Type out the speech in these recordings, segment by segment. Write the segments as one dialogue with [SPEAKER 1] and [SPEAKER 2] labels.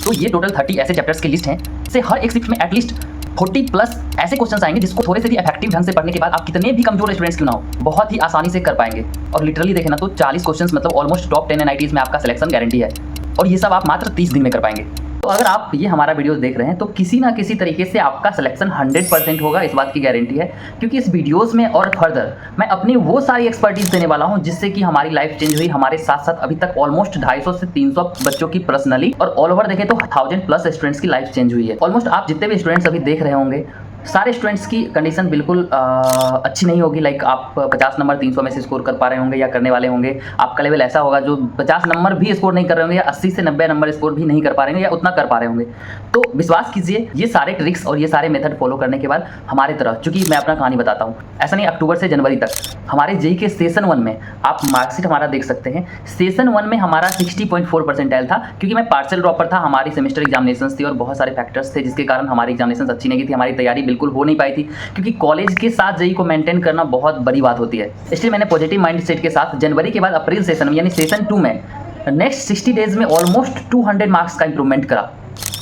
[SPEAKER 1] तो ये टोटल 30 ऐसे चैप्टर्स की लिस्ट है, से हर एक शिफ्ट में एटलीस्ट 40 प्लस ऐसे क्वेश्चंस आएंगे जिसको थोड़े से भी इफेक्टिव ढंग से पढ़ने के बाद आप कितने भी कमजोर स्टूडेंट्स क्यों ना हो बहुत ही आसानी से कर पाएंगे। और लिटरली देखें ना तो 40 क्वेश्चंस मतलब ऑलमोस्ट टॉप 10 एनआईटीज में आपका सिलेक्शन गारंटी है, और ये सब आप मात्र 30 दिन में कर पाएंगे। तो अगर आप ये हमारा वीडियो देख रहे हैं तो किसी ना किसी तरीके से आपका सिलेक्शन 100% होगा, इस बात की गारंटी है। क्योंकि इस वीडियोस में और फर्दर मैं अपनी वो सारी एक्सपर्टीज देने वाला हूं जिससे कि हमारी लाइफ चेंज हुई। हमारे साथ साथ अभी तक ऑलमोस्ट 250 से 300 बच्चों की पर्सनली और ऑल ओवर देखें तो 1000 प्लस स्टूडेंट्स की लाइफ चेंज हुई है। ऑलमोस्ट आप जितने भी स्टूडेंट्स अभी देख रहे होंगे सारे स्टूडेंट्स की कंडीशन बिल्कुल अच्छी नहीं होगी। लाइक आप 50 नंबर 300 में से स्कोर कर पा रहे होंगे या करने वाले होंगे। आपका लेवल ऐसा होगा जो 50 नंबर भी स्कोर नहीं कर रहे होंगे या 80 से 90 नंबर स्कोर भी नहीं कर पा रहे होंगे या उतना कर पा रहे होंगे। तो विश्वास कीजिए ये सारे ट्रिक्स और ये सारे मेथड फॉलो करने के बाद हमारे तरह, चूंकि मैं अपना कहानी बताता हूँ, ऐसा नहीं अक्टूबर से जनवरी तक हमारे जेईई के सेशन 1 में आप मार्कशीट हमारा देख सकते हैं। सेशन 1 में हमारा 60.4 परसेंटाइल था, क्योंकि मैं पार्शियल ड्रॉपर था। हमारी सेमेस्टर एग्जामिनेशंस थी और बहुत सारे फैक्टर्स थे जिसके कारण हमारी एग्जामिनेशंस अच्छी नहीं थी, हमारी तैयारी बिल्कुल हो नहीं पाई थी। क्योंकि कॉलेज के साथ जेईई को मेंटेन करना बहुत बड़ी बात होती है। इसलिए मैंने पॉजिटिव माइंडसेट के साथ जनवरी के बाद अप्रैल सेशन में यानी सेशन 2 में नेक्स्ट 60 डेज में ऑलमोस्ट 200 मार्क्स का इंप्रूवमेंट करा।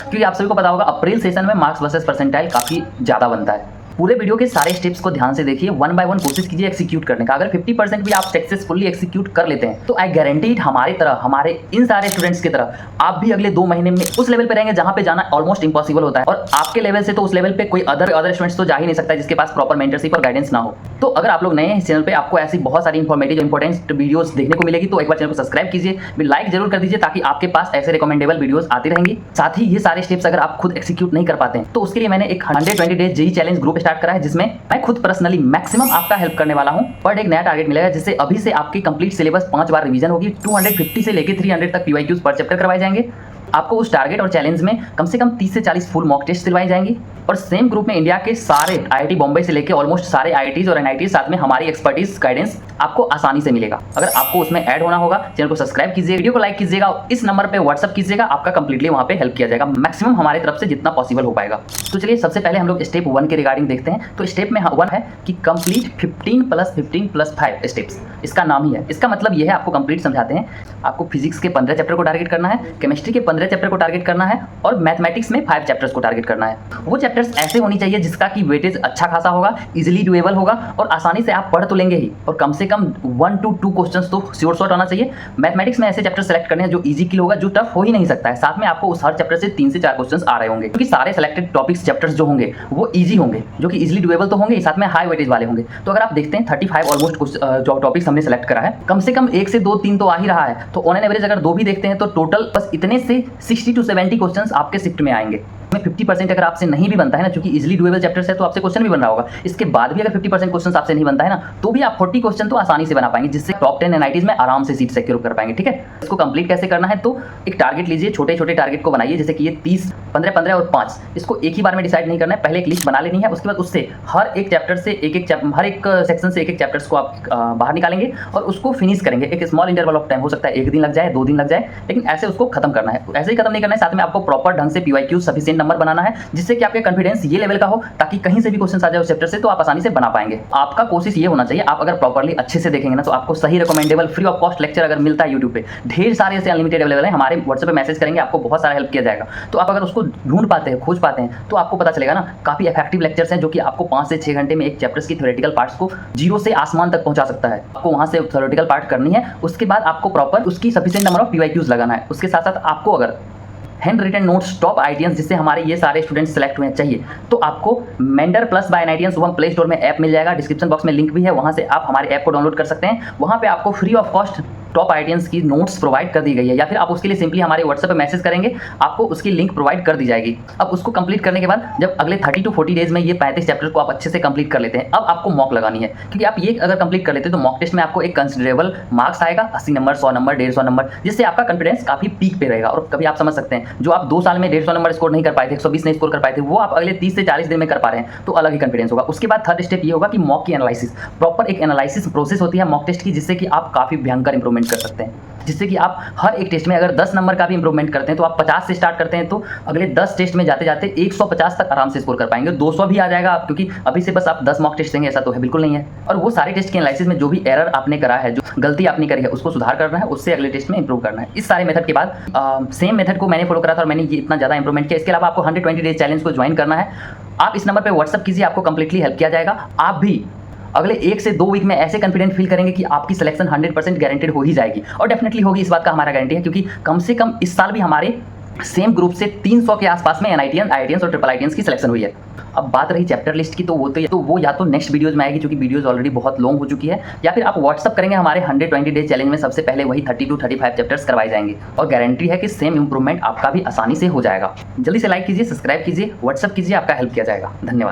[SPEAKER 1] क्योंकि आप सभी को पता होगा अप्रैल सेशन में मार्क्स वर्सेस परसेंटाइल काफ़ी ज़्यादा बनता है। पूरे वीडियो के सारे स्टेप्स को ध्यान से देखिए, 1 बाय 1 कोशिश कीजिए एक्सिक्यूट करने का। अगर 50% भी आप सक्सेसफुली एक्सिक्यूट कर लेते हैं तो आई गारंटी हमारी तरह, हमारे इन सारे स्टूडेंट्स की तरह आप भी अगले 2 महीने में उस लेवल पे रहेंगे जहां पे जाना ऑलमोस्ट इम्पॉसिबल होता है। और आपके लेवल से तो उस लेवल पे कोई अदर स्टूडेंट्स तो जा ही नहीं सकता जिसके पास प्रॉपर मेंटरशिप और गाइडेंस ना हो। तो अगर आप लोग नए हैं इस चैनल पे, आपको ऐसी बहुत सारी इंफॉर्मेटिव इंपॉर्टेंट वीडियोस देखने को मिलेगी, तो एक बार चैनल को सब्सक्राइब कीजिए, लाइक जरूर कर दीजिए ताकि आपके पास ऐसे रिकमेंडेबल वीडियोस आती रहेंगी। साथ ही ये सारे स्टेप्स अगर आप खुद एक्सिक्यूट नहीं कर पाते हैं तो उसके लिए मैंने एक 120 days JEE challenge group start करा है, जिसमें मैं खुद पर्सनली मैक्सिमम आपका हेल्प करने वाला हूं। पर एक नया टारगेट मिलेगा जिससे अभी से आपकी कंप्लीट सिलेबस 5 बार रिवीजन होगी। 250 से लेकर 300 तक पीवाईक्यूज पर चैप्टर करवाए जाएंगे। आपको उस टारगेट और चैलेंज में कम से कम 30 से 40 फुल मॉक टेस्ट दिलवाई जाएंगी। और सेम ग्रुप में इंडिया के सारे आईआईटी बॉम्बे से लेकर ऑलमोस्ट सारे आईआईटीज और एनआईटीज, साथ में हमारी एक्सपर्टीज गाइडेंस आपको आसानी से मिलेगा। अगर आपको उसमें ऐड होना होगा, चैनल को सब्सक्राइब कीजिए, वीडियो को लाइक कीजिएगा, इस नंबर पे व्हाट्सअप कीजिएगा, आपका कंप्लीटली वहां पे हेल्प किया जाएगा मैक्सिमम हमारी तरफ से जितना पॉसिबल हो पाएगा। तो चलिए सबसे पहले हम लोग स्टेप 1 के रिगार्डिंग देखते हैं। तो स्टेप में 1 है कि कंप्लीट 15 + 15 + 5 स्टेप्स, इसका नाम ही है। इसका मतलब यह है, आपको कंप्लीट समझाते हैं। आपको फिजिक्स के 15 चैप्टर को टारगेट करना है, केमिस्ट्री के 15 चैप्टर को टारगेट करना है और मैथमेटिक्स में 5 चैप्टर्स को टारगेट करना है। वो चैप्टर्स ऐसे होनी चाहिए जिसका कि वेटेज अच्छा खासा होगा, इजीली डुएबल होगा और आसानी से आप पढ़ तो लेंगे ही, और कम से कम 1 to 2 क्वेश्चंस तो श्योर शॉट आना चाहिए। मैथमेटिक्स में ऐसे चैप्टर सेलेक्ट करने हैं जो इजी की होगा, जो टफ हो ही नहीं सकता है। साथ में आपको उस हर चैप्टर से 3 से 4 क्वेश्चंस आ रहे होंगे, क्योंकि सारे सेलेक्टेड टॉपिक्स चैप्टर्स जो होंगे वो इजी होंगे, जो कि इजीली डुएबल तो होंगे, साथ में हाई वेटेज वाले होंगे। तो अगर आप देखते हैं 35 ऑलमोस्ट जो टॉपिक्स हमने सेलेक्ट करा है, कम से कम 1 से 2 3 तो आ ही रहा है। तो ऑन एन एवरेज अगर 2 भी देखते हैं तो टोटल बस इतने से 60 to 70 क्वेश्चंस आपके शिफ्ट में आएंगे। 50% अगर आपसे नहीं भी बनता है ना, क्योंकि इजीली डुएबल चैप्टर्स है तो आपसे क्वेश्चन भी बन रहा होगा, इसके बाद भी अगर 50% क्वेश्चन आपसे नहीं बनता है ना, तो भी आप 40 क्वेश्चन तो आसानी से बना पाएंगे, जिससे टॉप 10 एनआईटीज में आराम से सीट सिक्योर कर पाएंगे। ठीक है, इसको कंप्लीट कैसे करना है, तो एक टारगेट लीजिए, छोटे छोटे टारगेट को बनाइए, जैसे कि ये 30, 15, 15 और 5, इसको एक ही बार में डिसाइड नहीं करना है। पहले एक लिस्ट बना लेनी है, उसके बाद उससे हर एक चैप्टर से हर एक सेक्शन से एक चैप्टर्स को आप बाहर निकालेंगे और उसको फिनिश करेंगे। एक स्मॉल इंटरवल ऑफ टाइम, हो सकता है 1 दिन लग जाए, 2 दिन लग जाए, लेकिन ऐसे उसको खत्म करना है। ऐसे ही खत्म नहीं करना है, साथ में आपको प्रॉपर ढंग से पीवाईक्यू सफिशिएंट नंबर बनाना है, जिससे कि आपके कॉन्फिडेंस ये लेवल का हो ताकि कहीं से भी क्वेश्चन आ जाए उस चैप्टर से तो आप आसानी से बना पाएंगे। आपका कोशिश ये होना चाहिए, आप अगर प्रॉपर्ली अच्छे से देखेंगे ना तो आपको सही recommendable free of cost lecture अगर मिलता है यूट्यूब पे, ढेर सारे ऐसे अनलिमिटेड अवेलेबल है, हमारे व्हाट्सएप पे मैसेज करेंगे, आपको बहुत सारा हेल्प किया जाएगा। तो आप अगर उसको ढूंढ पाते हैं, खोज पाते हैं, तो आपको पता चलेगा ना, काफी इफेक्टिव लेक्चर्स हैं जो कि आपको 5 से 6 घंटे में एक चैप्टर्स की थ्योरेटिकल पार्ट्स को 0 से आसमान तक पहुंचा सकता है। आपको वहां से थ्योरेटिकल पार्ट करनी है, उसके बाद आपको प्रॉपर उसकी सफिशिएंट नंबर ऑफ पीवाईक्यूज लगाना है। उसके साथ साथ आपको अगर हैंड रिटन नोट्स टॉप आईटीएंस जिससे हमारे ये सारे स्टूडेंट्स सेलेक्ट हुए चाहिए, तो आपको mentor plus by NITians Shubham play store में ऐप मिल जाएगा, डिस्क्रिप्शन बॉक्स में लिंक भी है, वहां से आप हमारे ऐप को डाउनलोड कर सकते हैं। वहां पे आपको फ्री ऑफ कॉस्ट टॉप आईटीएंस की नोट्स प्रोवाइड कर दी गई है, या फिर आप उसके लिए सिंपली हमारे व्हाट्सएप पे मैसेज करेंगे, आपको उसकी लिंक प्रोवाइड कर दी जाएगी। अब उसको कंप्लीट करने के बाद जब अगले 30 to 40 डेज में ये 35 चैप्टर को आप अच्छे से कंप्लीट कर लेते हैं, अब आपको मॉक लगानी है। क्योंकि आप ये अगर कंप्लीट कर लेते हैं तो मॉक टेस्ट में आपको एक कंसिडरेबल मार्क्स आएगा, 80 नंबर, 100 नंबर, 150 नंबर, जिससे आपका कॉन्फिडेंस काफी पीक पे रहेगा। और कभी आप समझ सकते हैं जो आप 2 साल में 150 नंबर स्कोर नहीं कर पाए थे, 120 नहीं स्कोर कर पाए थे, वो आप अगले 30 से 40 दिन में कर पा रहे हैं, तो अलग ही कॉन्फिडेंस होगा। उसके बाद 3rd स्टेप ये होगा कि मॉक की एनालिसिस, प्रॉपर एक एनालिसिस प्रोसेस होती है मॉक टेस्ट की, जिससे कि आप काफी भयंकर इंप्रूवमेंट इंप्रूवमेंट कर सकते हैं, जिससे कि आप हर एक टेस्ट में अगर 10 नंबर का भी इंप्रूवमेंट करते हैं तो आप 50 से स्टार्ट करते हैं तो अगले 10 टेस्ट में जाते जाते 150 तक आराम से स्कोर कर पाएंगे, 200 भी आ जाएगा आप, क्योंकि अभी से बस आप 10 मॉक टेस्ट देंगे ऐसा तो है बिल्कुल नहीं है। और वो सारे टेस्ट के एनालिसिस में जो भी एरर आपने करा है, जो गलती आपने करी है, उसको सुधार करना है, उससे अगले टेस्ट में इंप्रूव करना है। इस सारे मेथड के बाद सेम मेथड को मैंने फॉलो करा था और मैंने ये इतना ज़्यादा इंप्रूवमेंट किया। इसके अलावा आपको 120 डेज चैलेंज को ज्वाइन करना है। आप इस नंबर पर व्हाट्सअप कीजिए, आपको कंप्लीटली हेल्प किया जाएगा। आप भी अगले 1 से 2 वीक में ऐसे कॉन्फिडेंट फील करेंगे कि आपकी सिलेक्शन 100% गारंटेड हो ही जाएगी, और डेफिनेटली होगी, इस बात का हमारा गारंटी है, क्योंकि कम से कम इस साल भी हमारे सेम ग्रुप से 300 के आसपास में NITians, IITians और ट्रिपल IITians की सिलेक्शन हुई है। अब बात रही चैप्टर लिस्ट की, तो वो या तो नेक्स्ट वीडियोज़ में आएगी, क्योंकि वीडियोज़ ऑलरेडी बहुत लॉन्ग हो चुकी है, या फिर आप व्हाट्सअप करेंगे, हमारे 120 डेज चैलेंज में सबसे पहले वही 30 to 35 चैप्टर्स करवाए जाएंगे, और गारंटी है कि सेम इंप्रूवमेंट आपका भी आसानी से हो जाएगा। जल्दी से लाइक कीजिए, सब्सक्राइब कीजिए, व्हाट्सअप कीजिए, आपका हेल्प किया जाएगा। धन्यवाद।